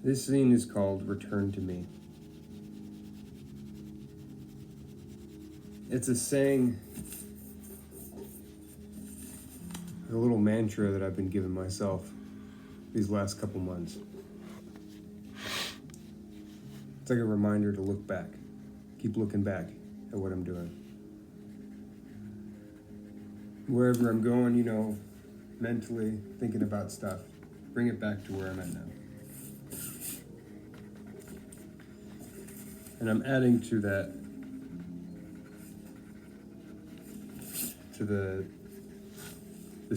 This zine is called Return to Me. It's a saying, a little mantra that I've been giving myself these last couple months. It's like a reminder to look back, keep looking back at what I'm doing. Wherever I'm going, mentally thinking about stuff, bring it back to where I'm at now. And I'm adding to that, to the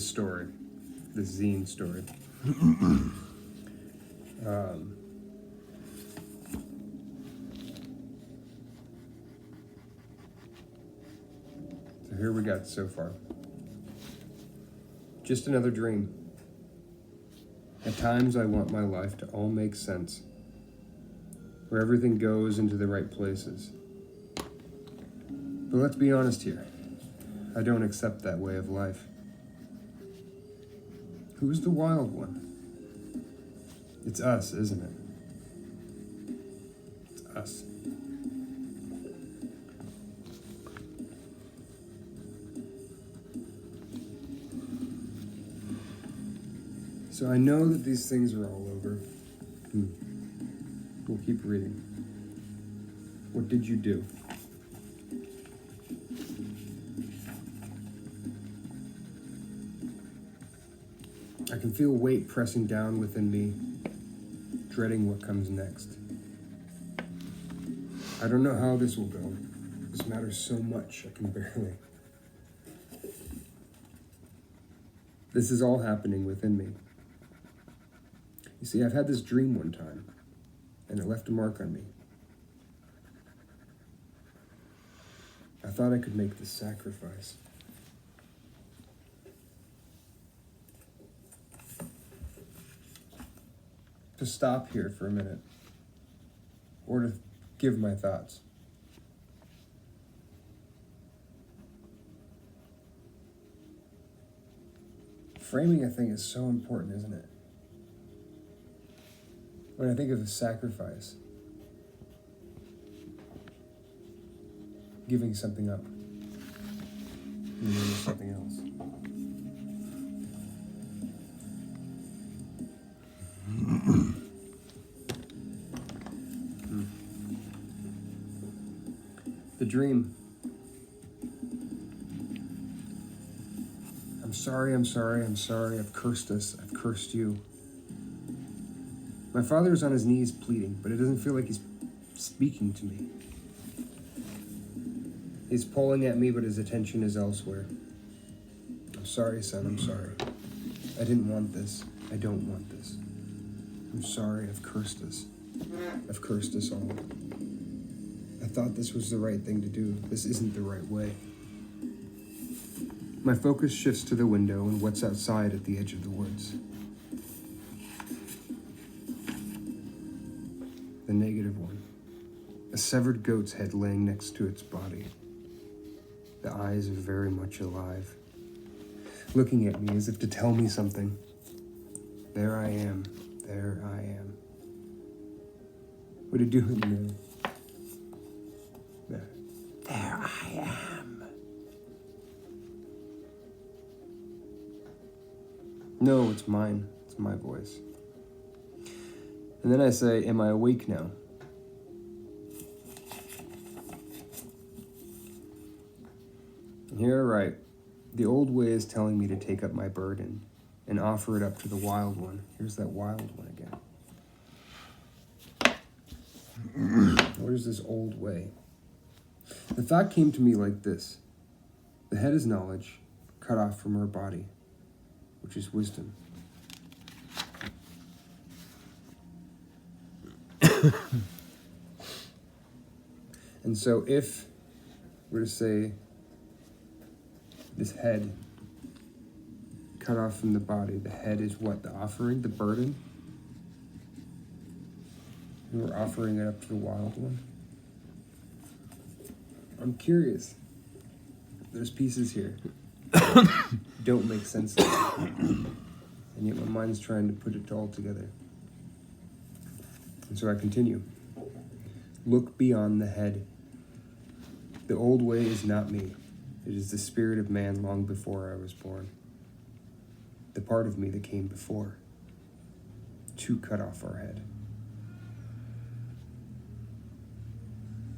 story, the zine story. So here we got so far. Just another dream. At times I want my life to all make sense, where everything goes into the right places. But let's be honest here. I don't accept that way of life. Who's the wild one? It's us, isn't it? It's us. So I know that these things are all over. We'll keep reading. What did you do? I can feel weight pressing down within me, dreading what comes next. I don't know how this will go. This matters so much, I can barely. This is all happening within me. You see, I've had this dream one time, and it left a mark on me. I thought I could make this sacrifice. To stop here for a minute, or to give my thoughts. Framing a thing is so important, isn't it? When I think of a sacrifice, giving something up in the name of something else. The dream. I'm sorry, I've cursed us, I've cursed you. My father is on his knees pleading, but it doesn't feel like he's speaking to me. He's pulling at me, but his attention is elsewhere. I'm sorry, son, I'm sorry. I didn't want this. I don't want this. I'm sorry, I've cursed us. I've cursed us all. I thought this was the right thing to do. This isn't the right way. My focus shifts to the window and what's outside at the edge of the woods. The negative one. A severed goat's head laying next to its body. The eyes are very much alive, looking at me as if to tell me something. There I am. There I am. What are you doing there? There I am. No, it's mine. It's my voice. And then I say, am I awake now? And here I write, the old way is telling me to take up my burden and offer it up to the wild one. Here's that wild one again. What is this old way? The thought came to me like this. The head is knowledge, cut off from her body, which is wisdom. And so if we're to say this head cut off from the body, the head is what? The offering, the burden? And we're offering it up to the wild one? I'm curious. There's pieces here don't make sense to me. And yet my mind's trying to put it all together. And so I continue. Look beyond the head. The old way is not me. It is the spirit of man long before I was born. The part of me that came before to cut off our head.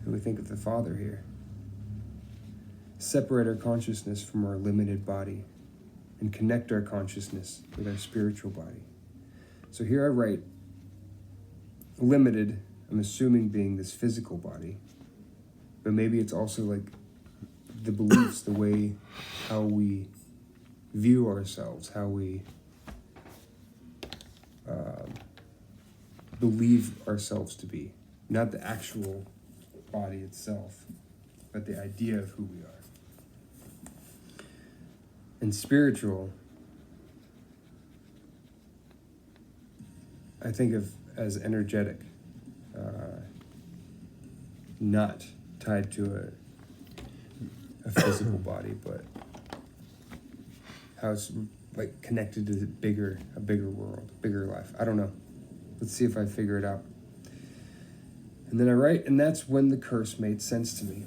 And we think of the Father here. Separate our consciousness from our limited body and connect our consciousness with our spiritual body. So here I write, limited, I'm assuming being this physical body, but maybe it's also like the beliefs, the way how we view ourselves, how we believe ourselves to be. Not the actual body itself, but the idea of who we are. And spiritual, I think of as energetic, not tied to a physical body, but how it's like connected to a bigger world, bigger life. I don't know. Let's see if I figure it out. And then I write, and that's when the curse made sense to me.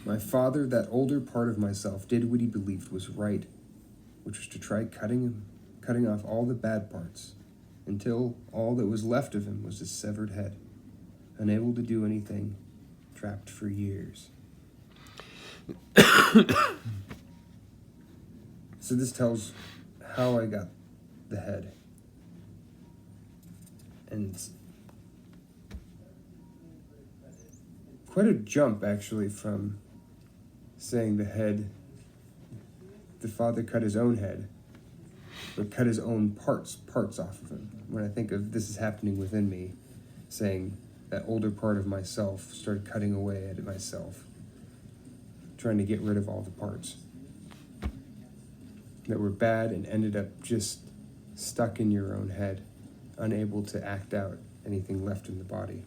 My father, that older part of myself, did what he believed was right, which was to try cutting off all the bad parts, until all that was left of him was his severed head, unable to do anything, trapped for years. So this tells how I got the head. And it's quite a jump, actually, from saying the father cut his own head, but cut his own parts off of him. When I think of this is happening within me, saying that older part of myself started cutting away at myself, trying to get rid of all the parts that were bad and ended up just stuck in your own head, unable to act out anything left in the body.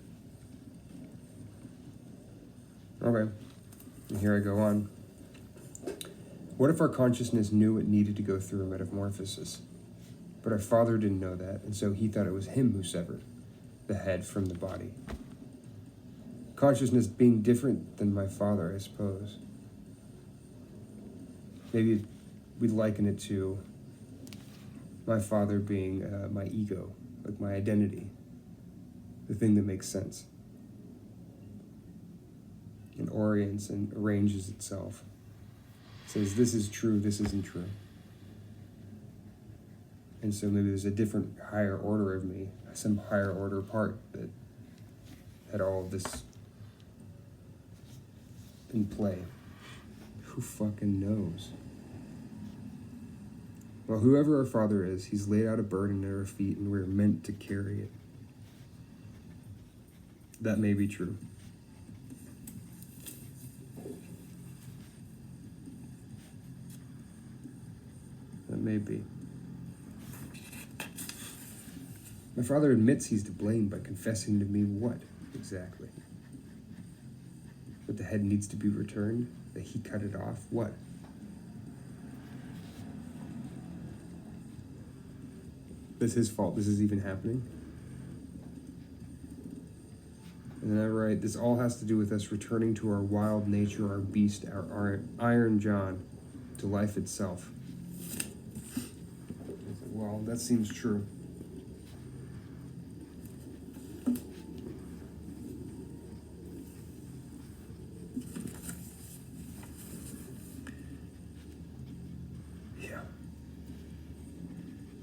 Okay, and here I go on. What if our consciousness knew it needed to go through a metamorphosis? But our father didn't know that, and so he thought it was him who severed the head from the body. Consciousness being different than my father, I suppose. Maybe we'd liken it to my father being my ego, like my identity, the thing that makes sense, and orients and arranges itself. Says this is true, this isn't true. And so maybe there's a different higher order of me, some higher order part that had all of this in play. Who fucking knows? Well, whoever our father is, he's laid out a burden at our feet and we're meant to carry it. That may be true. That may be. My father admits he's to blame by confessing to me what exactly? That the head needs to be returned? That he cut it off? What? That's his fault. This is even happening. And then I write, this all has to do with us returning to our wild nature, our beast, our iron John, to life itself. Well, that seems true.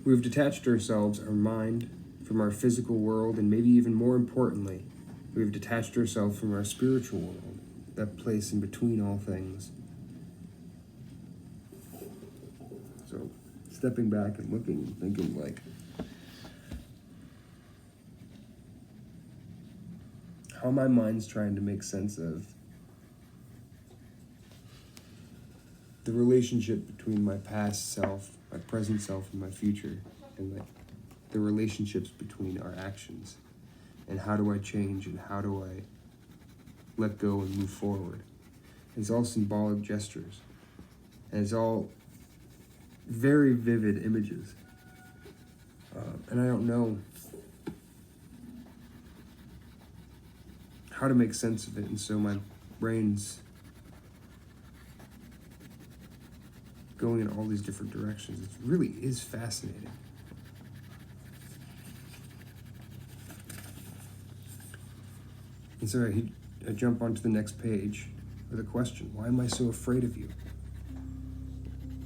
We've detached ourselves, our mind, from our physical world, and maybe even more importantly, we've detached ourselves from our spiritual world, that place in between all things. So, stepping back and looking and thinking like, how my mind's trying to make sense of the relationship between my past self, my present self, and my future, and like the relationships between our actions, and how do I change, and how do I let go and move forward. It's all symbolic gestures, and it's all very vivid images. And I don't know how to make sense of it, and so my brain's going in all these different directions. It really is fascinating. And so I jump onto the next page with a question. Why am I so afraid of you?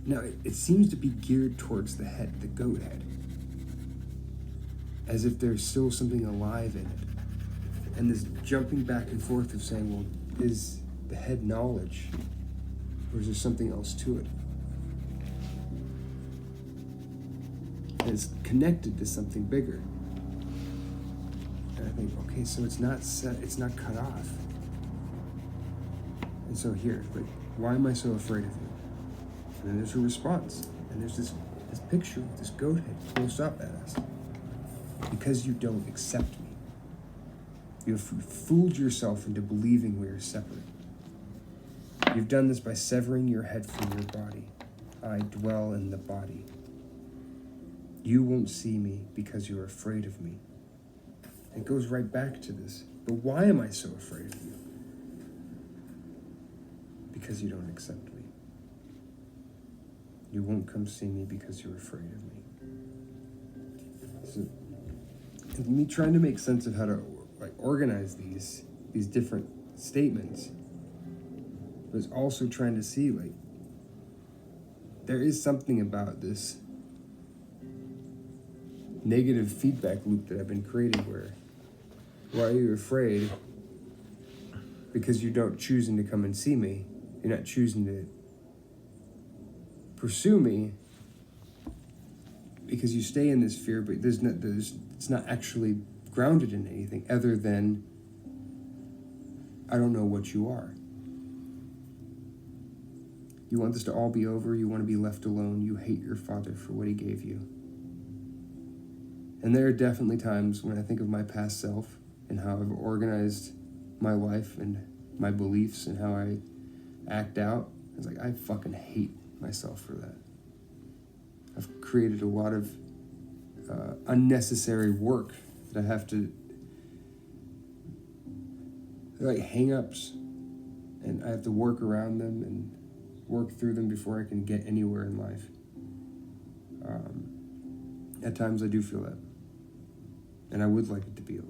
Now, it seems to be geared towards the head, the goat head, as if there's still something alive in it. And this jumping back and forth of saying, well, is the head knowledge, or is there something else to it? And it's connected to something bigger. And I think, okay, so it's not set, it's not cut off. And so here, like, why am I so afraid of you? And then there's her response. And there's this picture of this goat head close up at us. Because you don't accept me. You have fooled yourself into believing we are separate. You've done this by severing your head from your body. I dwell in the body. You won't see me because you're afraid of me. It goes right back to this. But why am I so afraid of you? Because you don't accept me. You won't come see me because you're afraid of me. So, me trying to make sense of how to organize these different statements, was also trying to see there is something about this negative feedback loop that I've been creating where, why are you afraid? Because you don't choosing to come and see me. You're not choosing to pursue me because you stay in this fear, but it's not actually grounded in anything other than I don't know what you are. You want this to all be over. You want to be left alone. You hate your father for what he gave you. And there are definitely times when I think of my past self and how I've organized my life and my beliefs and how I act out. It's like, I fucking hate myself for that. I've created a lot of unnecessary work that I have to, hang-ups, and I have to work around them and work through them before I can get anywhere in life. At times I do feel that. And I would like it to be over.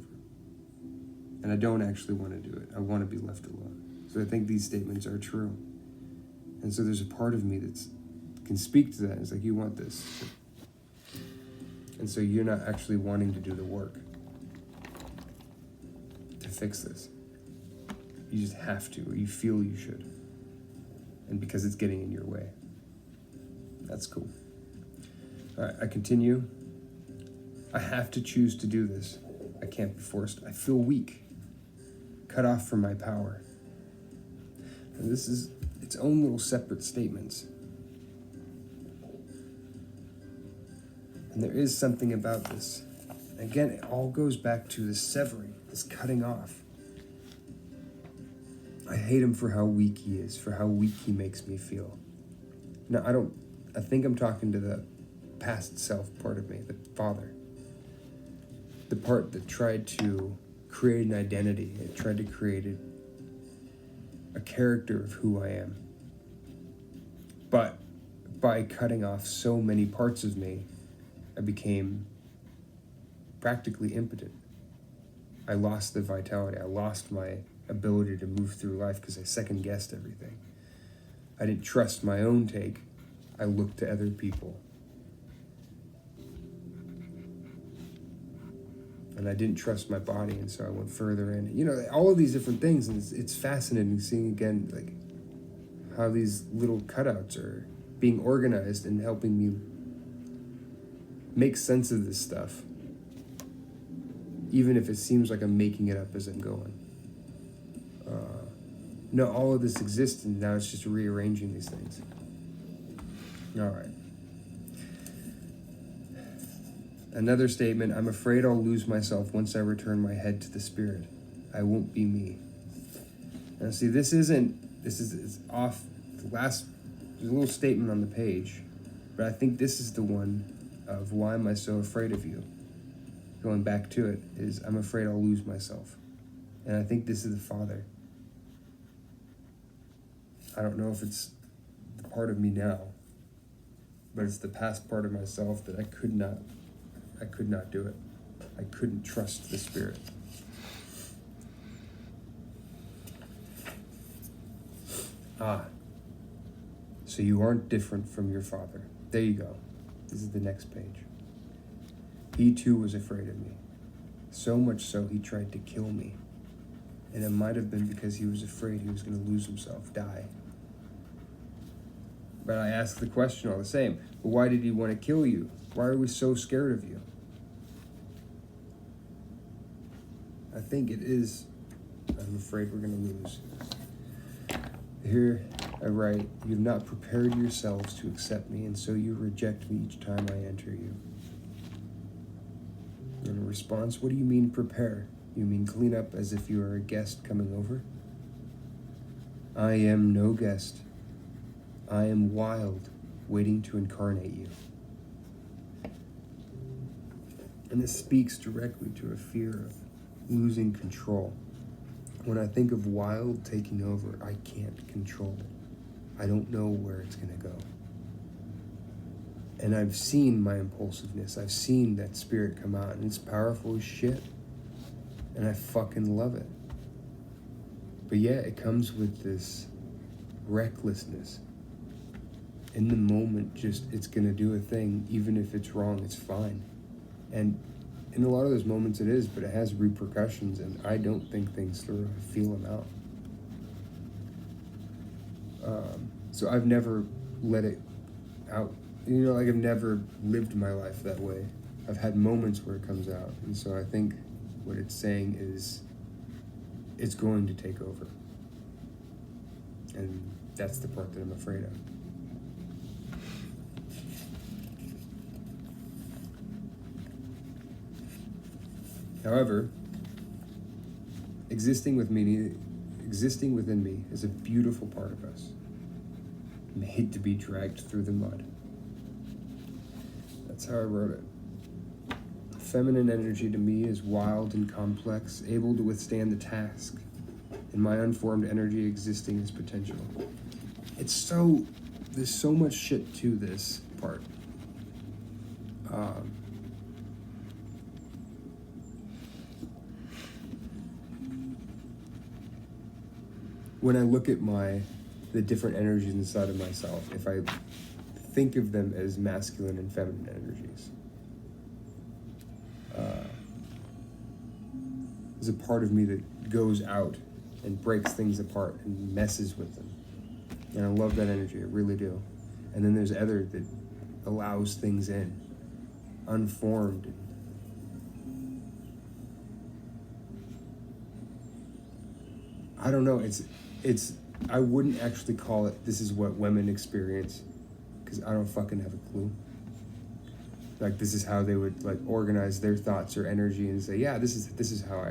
And I don't actually want to do it. I want to be left alone. So I think these statements are true. And so there's a part of me that can speak to that. It's like, you want this. And so you're not actually wanting to do the work to fix this. You just have to, or you feel you should. And because it's getting in your way. That's cool. All right, I continue. I have to choose to do this. I can't be forced. I feel weak, cut off from my power. And this is its own little separate statements. And there is something about this. Again, it all goes back to this severing, this cutting off. I hate him for how weak he is, for how weak he makes me feel. Now, I think I'm talking to the past self part of me, the father. The part that tried to create an identity. It tried to create a character of who I am. But by cutting off so many parts of me, I became practically impotent. I lost the vitality. I lost my ability to move through life because I second-guessed everything. I didn't trust my own take. I looked to other people. And I didn't trust my body, and so I went further in. All of these different things, and it's fascinating seeing again, how these little cutouts are being organized and helping me make sense of this stuff, even if it seems like I'm making it up as I'm going. No, all of this exists, and now it's just rearranging these things. All right. Another statement, I'm afraid I'll lose myself once I return my head to the spirit. I won't be me. Now see, it's off the last, there's a little statement on the page, but I think this is the one of why am I so afraid of you, going back to it, is I'm afraid I'll lose myself. And I think this is the Father. I don't know if it's the part of me now, but it's the past part of myself that I could not do it. I couldn't trust the Spirit. So you aren't different from your father. There you go. This is the next page. He too was afraid of me. So much so he tried to kill me. And it might have been because he was afraid he was going to lose himself, die. But I ask the question all the same. But why did he want to kill you? Why are we so scared of you? I think it is, I'm afraid we're going to lose. Here I write, you've not prepared yourselves to accept me, and so you reject me each time I enter you. In response, what do you mean prepare? You mean clean up as if you are a guest coming over? I am no guest. I am wild, waiting to incarnate you. And this speaks directly to a fear of losing control. When I think of wild taking over, I can't control it. I don't know where it's going to go. And I've seen my impulsiveness. I've seen that spirit come out, and it's powerful as shit. And I fucking love it. But yeah, it comes with this recklessness. In the moment, just, it's going to do a thing. Even if it's wrong, it's fine. And in a lot of those moments it is, but it has repercussions, and I don't think things through. I feel them out. So I've never let it out. You know, like I've never lived my life that way. I've had moments where it comes out. And so I think what it's saying is it's going to take over. And that's the part that I'm afraid of. However, existing within me is a beautiful part of us, made to be dragged through the mud. That's how I wrote it. Feminine energy to me is wild and complex, able to withstand the task, and my unformed energy existing as potential. There's so much shit to this part. When I look at the different energies inside of myself, if I think of them as masculine and feminine energies, there's a part of me that goes out and breaks things apart and messes with them. And I love that energy, I really do. And then there's other that allows things in, unformed. I don't know, I wouldn't actually call it, this is what women experience, because I don't fucking have a clue. Like, this is how they would, like, organize their thoughts or energy and say, yeah, this is how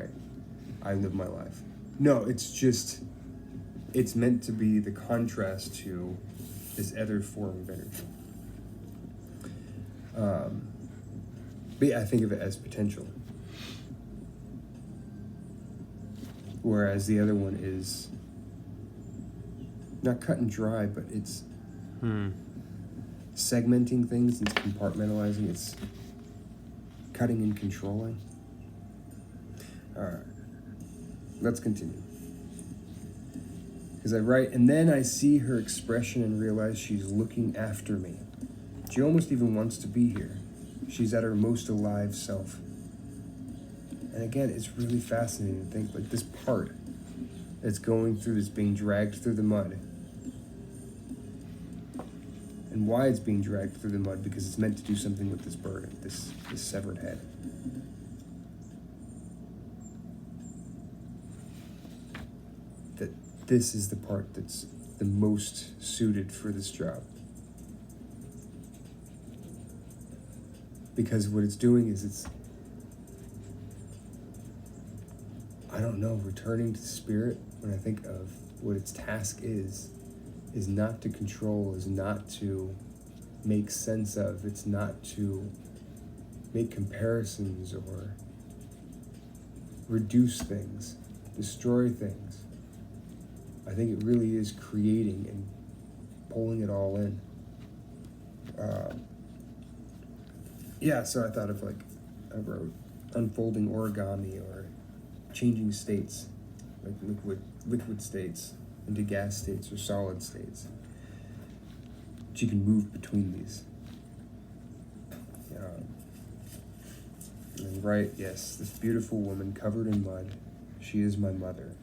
I live my life. No, it's meant to be the contrast to this other form of energy. But yeah, I think of it as potential. Whereas the other one is not cut and dry, but it's segmenting things, it's compartmentalizing, it's cutting and controlling. All right, let's continue. Because I write, and then I see her expression and realize she's looking after me. She almost even wants to be here. She's at her most alive self. And again, it's really fascinating to think, like, this part that's going through, that's being dragged through the mud. And why it's being dragged through the mud, because it's meant to do something with this bird, this severed head. That this is the part that's the most suited for this job. Because what it's doing is it's, I don't know, returning to spirit. When I think of what its task is not to control, is not to make sense of, it's not to make comparisons or reduce things, destroy things. I think it really is creating and pulling it all in. So I thought of I wrote unfolding origami or changing states, like liquid states into gas states or solid states. But you can move between these. And right, yes, this beautiful woman covered in mud, she is my mother.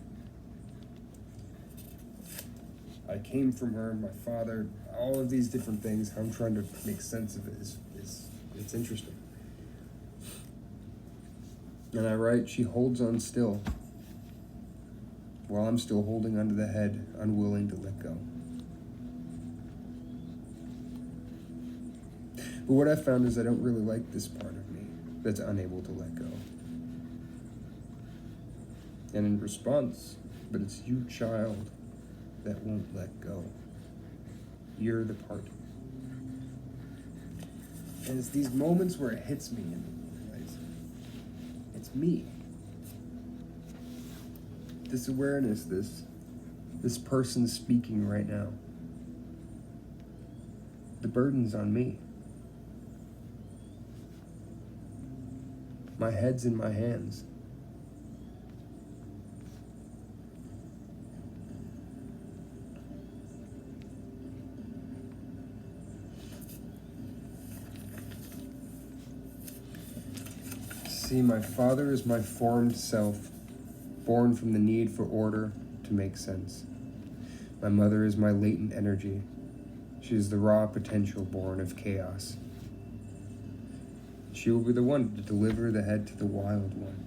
I came from her, my father, all of these different things. How I'm trying to make sense of it is it's interesting. And I write, she holds on still, while I'm still holding onto the head, unwilling to let go. But what I found is I don't really like this part of me that's unable to let go. And in response, but it's you, child, that won't let go. You're the part. And it's these moments where it hits me and I realize it's me. This awareness, this person speaking right now. The burden's on me. My head's in my hands. See, my father is my formed self, born from the need for order to make sense. My mother is my latent energy. She is the raw potential born of chaos. She will be the one to deliver the head to the wild one.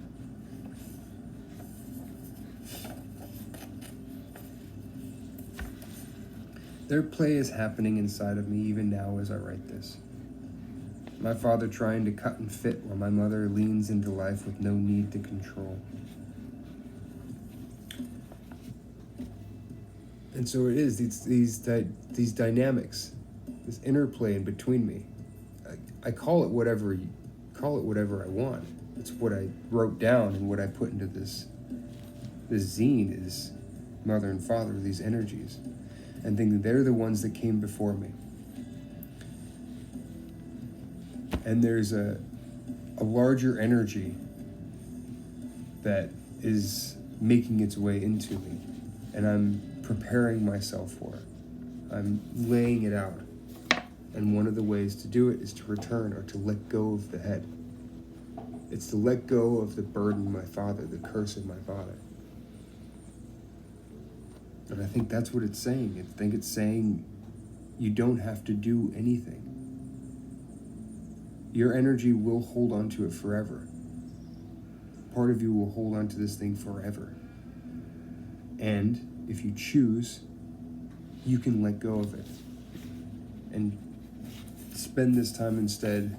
Their play is happening inside of me even now as I write this. My father trying to cut and fit while my mother leans into life with no need to control. And so it is, these dynamics, this interplay in between me. I call it whatever I want. It's what I wrote down and what I put into this zine is mother and father, these energies. And think they're the ones that came before me. And there's a larger energy that is making its way into me. And I'm preparing myself for it. I'm laying it out. And one of the ways to do it is to return or to let go of the head. It's to let go of the burden of my father, the curse of my father. And I think that's what it's saying. I think it's saying you don't have to do anything. Your energy will hold on to it forever. Part of you will hold on to this thing forever. And if you choose, you can let go of it. And spend this time instead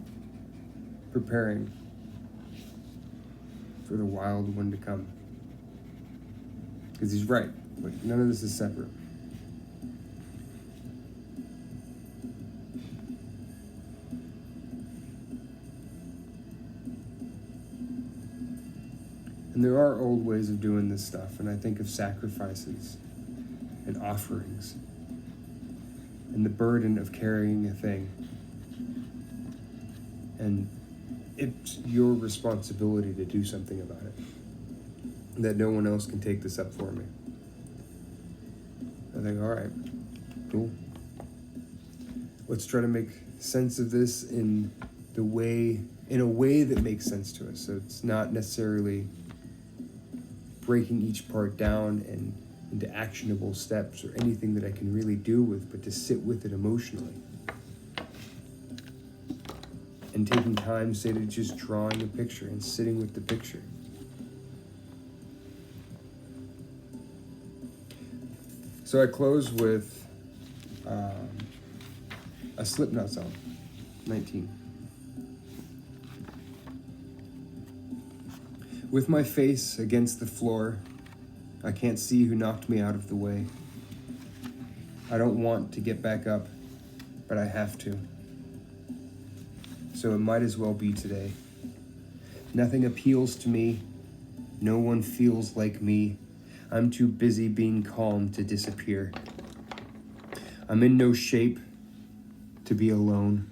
preparing for the wild one to come. Because he's right. Like, none of this is separate. And there are old ways of doing this stuff, and I think of sacrifices and offerings and the burden of carrying a thing. And it's your responsibility to do something about it. That no one else can take this up for me. I think, all right, cool. Let's try to make sense of this in a way that makes sense to us. So it's not necessarily breaking each part down and into actionable steps or anything that I can really do with, but to sit with it emotionally. And taking time, say, to just drawing a picture and sitting with the picture. So I close with a Slipknot song, 19. With my face against the floor, I can't see who knocked me out of the way. I don't want to get back up, but I have to. so it might as well be today. Nothing appeals to me. No one feels like me. I'm too busy being calm to disappear. I'm in no shape to be alone.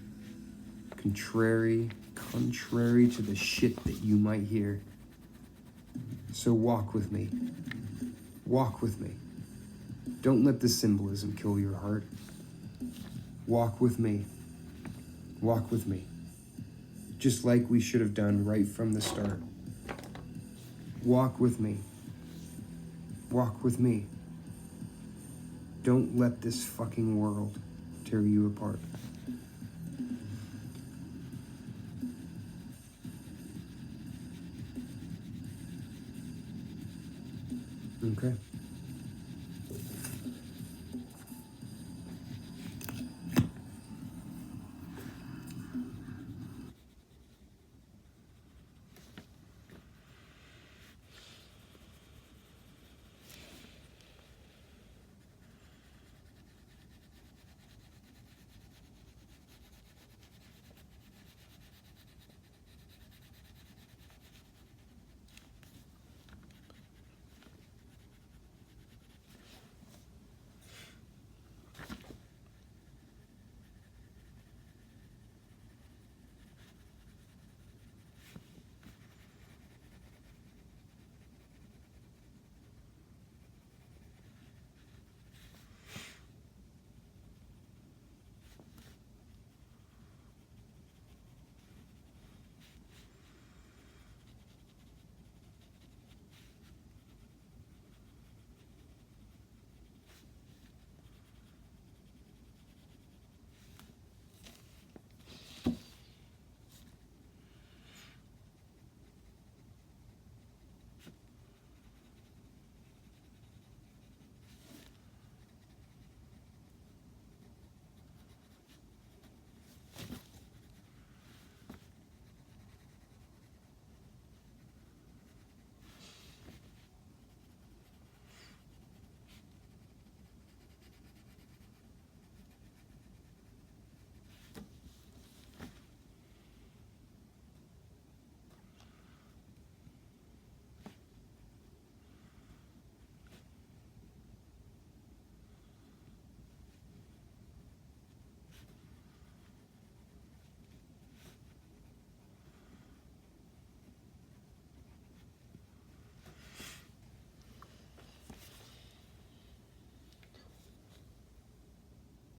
Contrary to the shit that you might hear. So walk with me. Walk with me. Don't let the symbolism kill your heart. Walk with me. Walk with me. Just like we should have done right from the start. Walk with me. Walk with me. Don't let this fucking world tear you apart. Okay.